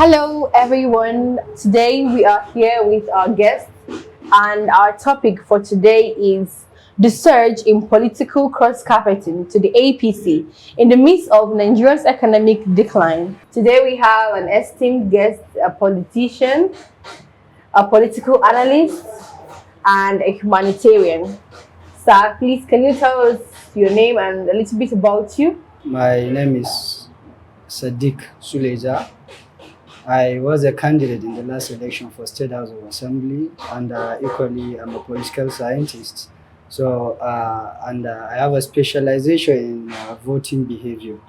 Hello, everyone. Today we are here with our guest, and our topic for today is the surge in political cross-carpeting to the APC in the midst of Nigeria's economic decline. Today we have an esteemed guest, a politician, a political analyst, and a humanitarian. Sir, please can you tell us your name and a little bit about you? My name is Sadiq Suleja. I was a candidate in the last election for State House of Assembly, and equally, I'm a political scientist. I have a specialization in voting behavior.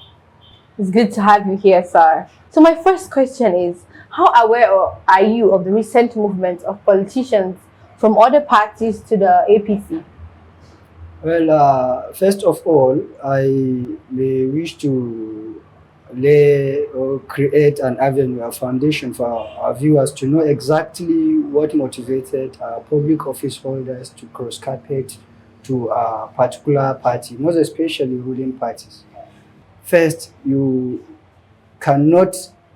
It's good to have you here, sir. So my first question is, how aware are you of the recent movement of politicians from other parties to the APC? Well, first of all, I may wish to lay or create an avenue, a foundation for our viewers to know exactly what motivated public office holders to cross-carpet to a particular party, most especially ruling parties. First, you cannot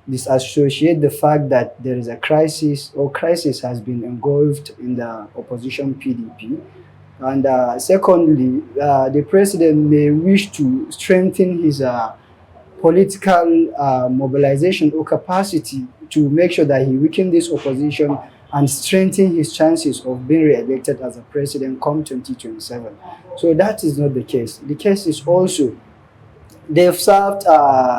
disassociate the fact that there is a crisis or crisis has been engulfed in the opposition PDP. And secondly, the president may wish to strengthen his political mobilization or capacity to make sure that he weakens this opposition and strengthen his chances of being re-elected as a president come 2027. So that is not the case. The case is also they've served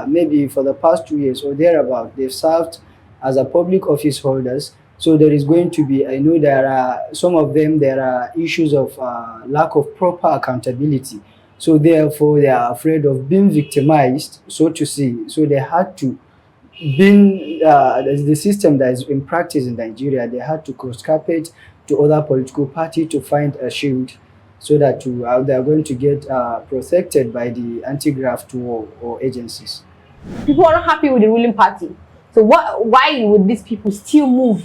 maybe for the past 2 years or thereabout, they've served as a public office holders. So there is going to be, I know there are some of them, there are issues of lack of proper accountability. So therefore, they are afraid of being victimized, so to say. So they had to, being the system that is in practice in Nigeria, they had to cross-carpet to other political parties to find a shield so that they are going to get protected by the anti-graft war or agencies. People are not happy with the ruling party. So why would these people still move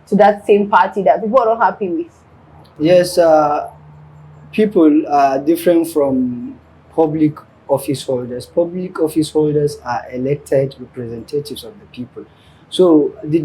to that same party that people are not happy with? Yes, people are different from public office holders. Public office holders are elected representatives of the people. So the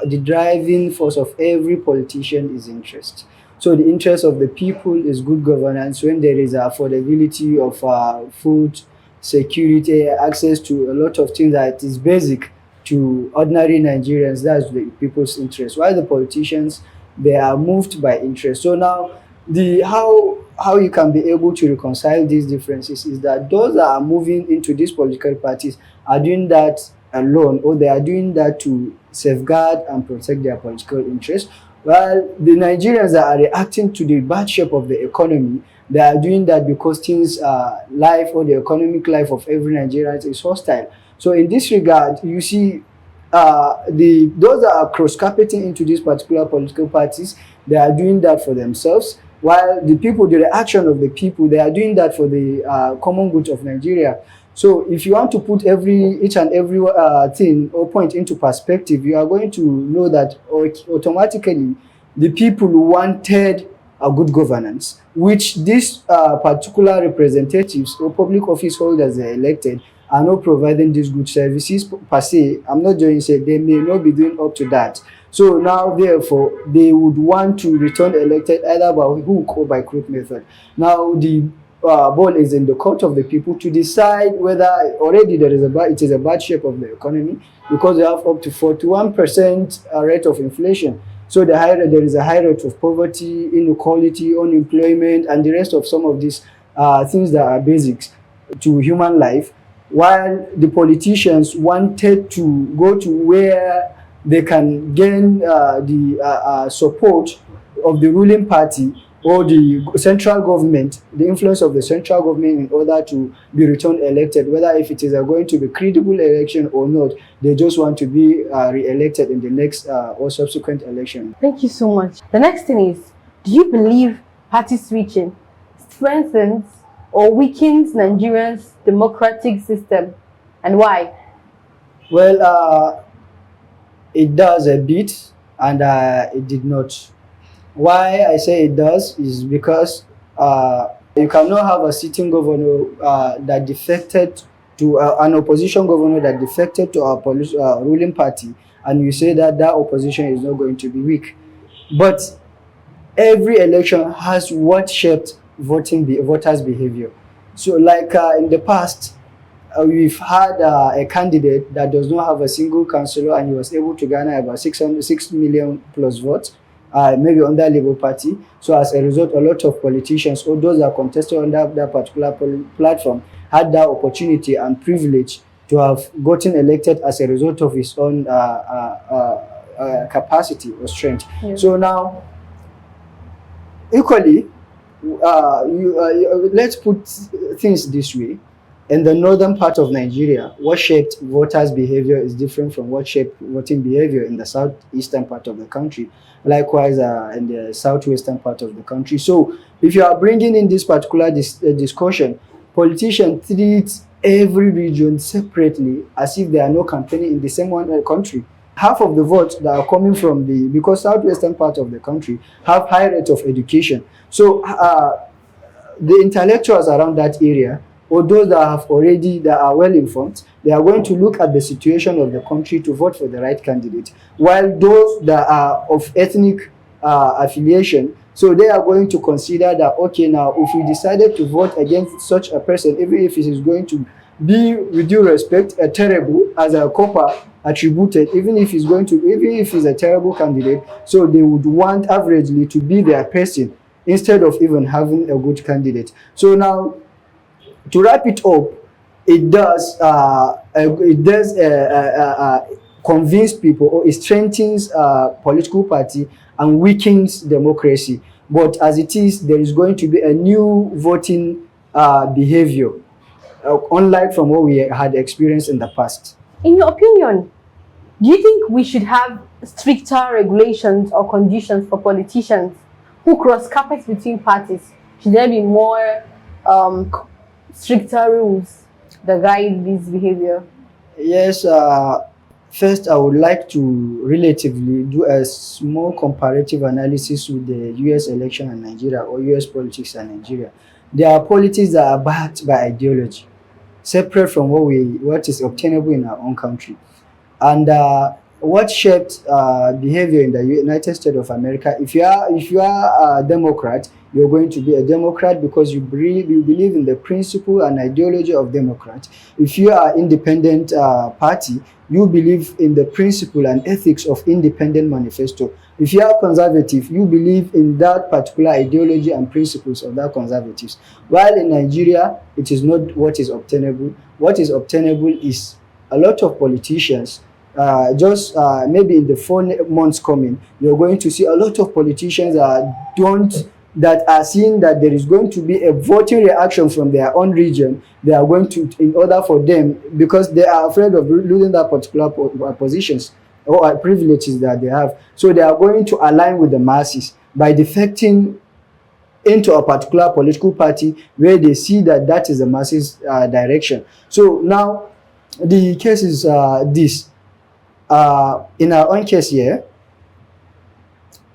the driving force of every politician is interest. So the interest of the people is good governance. When there is affordability of food, security, access to a lot of things that is basic to ordinary Nigerians, that's the people's interest. While the politicians, they are moved by interest. So now, how you can be able to reconcile these differences is that those that are moving into these political parties are doing that alone, or they are doing that to safeguard and protect their political interests, while the Nigerians that are reacting to the bad shape of the economy, they are doing that because things life or the economic life of every Nigerian is hostile. So in this regard, you see those that are cross-carpeting into these particular political parties, they are doing that for themselves, while the reaction of the people, they are doing that for the common good of Nigeria. So if you want to put each and every thing or point into perspective, you are going to know that automatically the people wanted a good governance, which these particular representatives or public office holders they elected are not providing these good services per se. I'm not going to say they may not be doing up to that. So now, therefore, they would want to return elected either by hook or by crook method. Now, the ball is in the court of the people to decide whether already it is a bad shape of the economy, because they have up to 41% rate of inflation. So there is a high rate of poverty, inequality, unemployment, and the rest of some of these things that are basics to human life. While the politicians wanted to go to where they can gain the support of the ruling party or the central government, the influence of the central government in order to be returned elected, whether if it is going to be credible election or not, they just want to be re-elected in the next or subsequent election. Thank you so much. The next thing is, do you believe party switching strengthens or weakens Nigeria's democratic system, and why? Well, it does a bit, and it did not. Why I say it does is because you cannot have a sitting governor that defected to an opposition governor that defected to our ruling party, and you say that that opposition is not going to be weak. But every election has what shaped voters' behavior. So, like in the past, we've had a candidate that does not have a single councillor, and he was able to garner about 6 million plus votes, maybe on that Labour Party. So as a result, a lot of politicians or those that contested on that particular platform had that opportunity and privilege to have gotten elected as a result of his own capacity or strength. Yeah. So now, equally, let's put things this way. In the northern part of Nigeria, what shaped voters' behavior is different from what shaped voting behavior in the southeastern part of the country. Likewise, in the southwestern part of the country. So, if you are bringing in this particular discussion, politicians treat every region separately as if there are no campaigning in the same country. Half of the votes that are coming from because southwestern part of the country have high rate of education. So, the intellectuals around that area, or those that are well informed, they are going to look at the situation of the country to vote for the right candidate. While those that are of ethnic affiliation, so they are going to consider that, okay, now if we decided to vote against such a person, even if it is going to be, with due respect, a terrible, as a copper attributed, even if he's a terrible candidate, so they would want averagely to be their person instead of even having a good candidate. So now, to wrap it up, it does convince people, or it strengthens political party and weakens democracy. But as it is, there is going to be a new voting behavior, unlike from what we had experienced in the past. In your opinion, do you think we should have stricter regulations or conditions for politicians who cross carpet between parties? Should there be more stricter rules that guide this behavior? Yes. First, I would like to relatively do a small comparative analysis with the US election in Nigeria, or US politics in Nigeria. There are politics that are backed by ideology, separate from what is obtainable in our own country. And what shaped behavior in the United States of America, if you are a Democrat, you're going to be a Democrat because you believe in the principle and ideology of Democrat. If you are independent party, you believe in the principle and ethics of independent manifesto. If you are conservative, you believe in that particular ideology and principles of that conservatives. While in Nigeria, it is not what is obtainable. What is obtainable is a lot of politicians. Maybe in the 4 months coming, you're going to see a lot of politicians that are seeing that there is going to be a voting reaction from their own region. They are going to, in order for them, because they are afraid of losing that particular positions or privileges that they have. So they are going to align with the masses by defecting into a particular political party where they see that is the masses' direction. So now the case is this. In our own case here,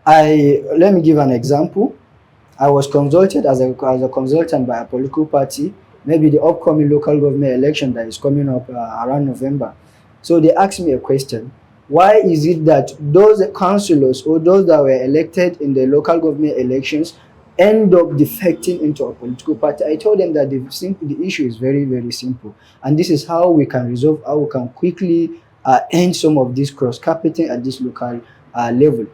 let me give an example. I was consulted as a consultant by a political party, maybe the upcoming local government election that is coming up around November. So they asked me a question. Why is it that those councillors or those that were elected in the local government elections end up defecting into a political party? I told them that the issue is very, very simple. And this is how we can quickly end some of this cross-carpeting at this local level.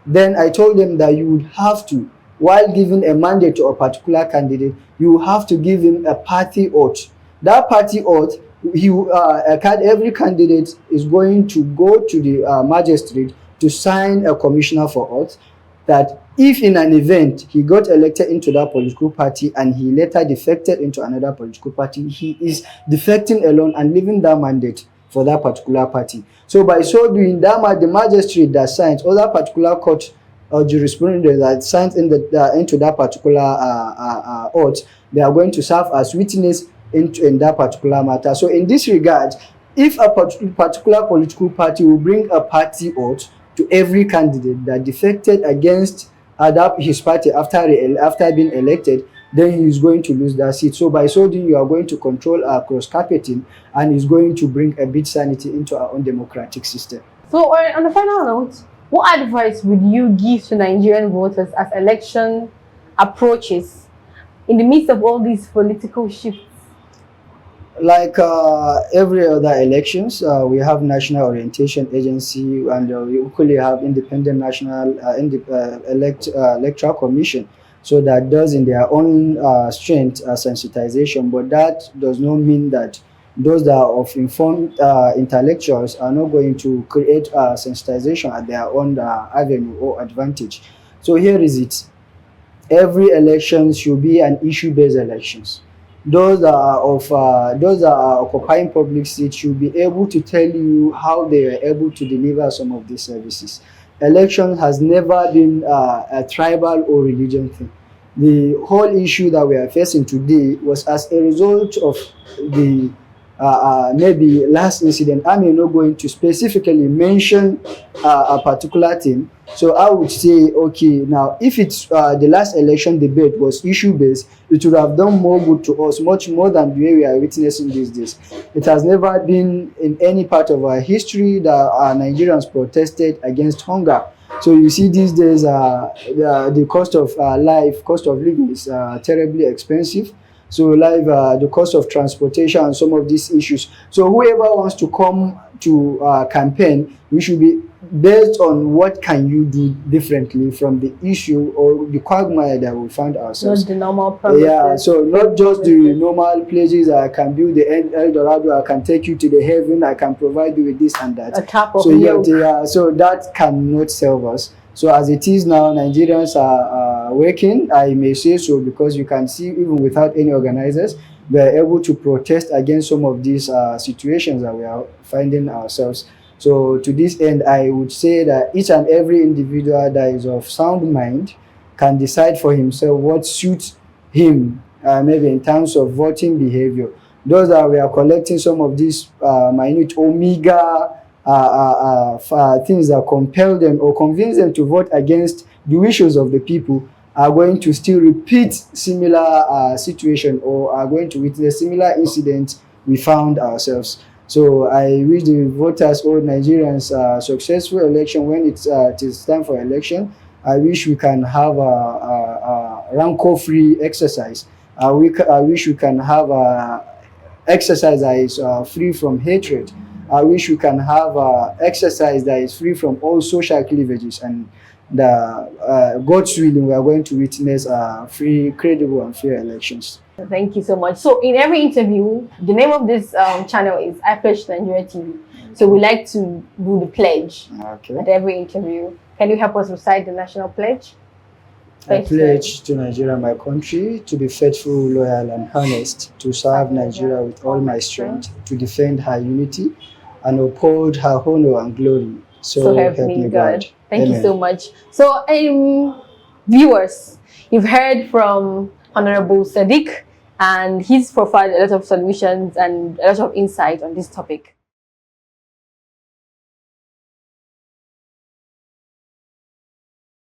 Then I told them that you would have to, while giving a mandate to a particular candidate, you have to give him a party oath. That party oath, every candidate is going to go to the magistrate to sign a commissioner for oath, that if in an event he got elected into that political party and he later defected into another political party, he is defecting alone and leaving that mandate for that particular party. So by so doing, the magistrate that signs, or that particular court or jurisprudence that signs into that particular oath, they are going to serve as witness in that particular matter. So in this regard, if a particular political party will bring a party oath to every candidate that defected against his party after being elected, then he is going to lose that seat. So by so doing, you are going to control our cross-carpeting, and is going to bring a bit sanity into our own democratic system. So on a final note, what advice would you give to Nigerian voters as election approaches in the midst of all these political shifts? Like every other elections, we have National Orientation Agency, and we equally have independent national electoral commission. So that does in their own strength sensitization, but that does not mean that those that are of informed intellectuals are not going to create sensitization at their own avenue or advantage. So here is it. Every election should be an issue-based elections. Those that are occupying public seats should be able to tell you how they are able to deliver some of these services. Election has never been a tribal or religion thing. The whole issue that we are facing today was as a result of the maybe last incident. I may not going to specifically mention a particular thing. So I would say, okay, now if it's the last election debate was issue-based, it would have done more good to us, much more than the way we are witnessing these days. It has never been in any part of our history that Nigerians protested against hunger. So you see these days the cost of life, cost of living is terribly expensive. So the cost of transportation and some of these issues. So whoever wants to come to campaign, we should be based on what can you do differently from the issue or the quagmire that we find ourselves. Not the normal promises. Yeah, so not just the normal pledges. I can build the El Dorado, I can take you to the heaven, I can provide you with this and that. A cup of so milk. yeah, so that cannot serve us. So as it is now, Nigerians are working, I may say so, because you can see even without any organizers, we are able to protest against some of these situations that we are finding ourselves. So to this end, I would say that each and every individual that is of sound mind can decide for himself what suits him, maybe in terms of voting behavior. Those that we are collecting some of these minute omega things that compel them or convince them to vote against the wishes of the people are going to still repeat similar situation, or are going to witness similar incidents we found ourselves. So I wish the voters or Nigerians successful election. When it is time for election, I wish we can have a rancor-free exercise. I wish we can have exercise that is free from hatred. I wish we can have exercise that is free from all social cleavages, and God's willing, we are going to witness free, credible, and fair elections. Thank you so much. So in every interview, the name of this channel is I Pledge Nigeria TV. So we like to do the pledge at every interview. Can you help us recite the national pledge? I pledge to Nigeria, my country, to be faithful, loyal, and honest, to serve Nigeria with all my strength, to defend her unity, and uphold her honor and glory. So help me God. Thank Amen. you so much. So, viewers, you've heard from Honorable Sadiq, and he's provided a lot of solutions and a lot of insight on this topic.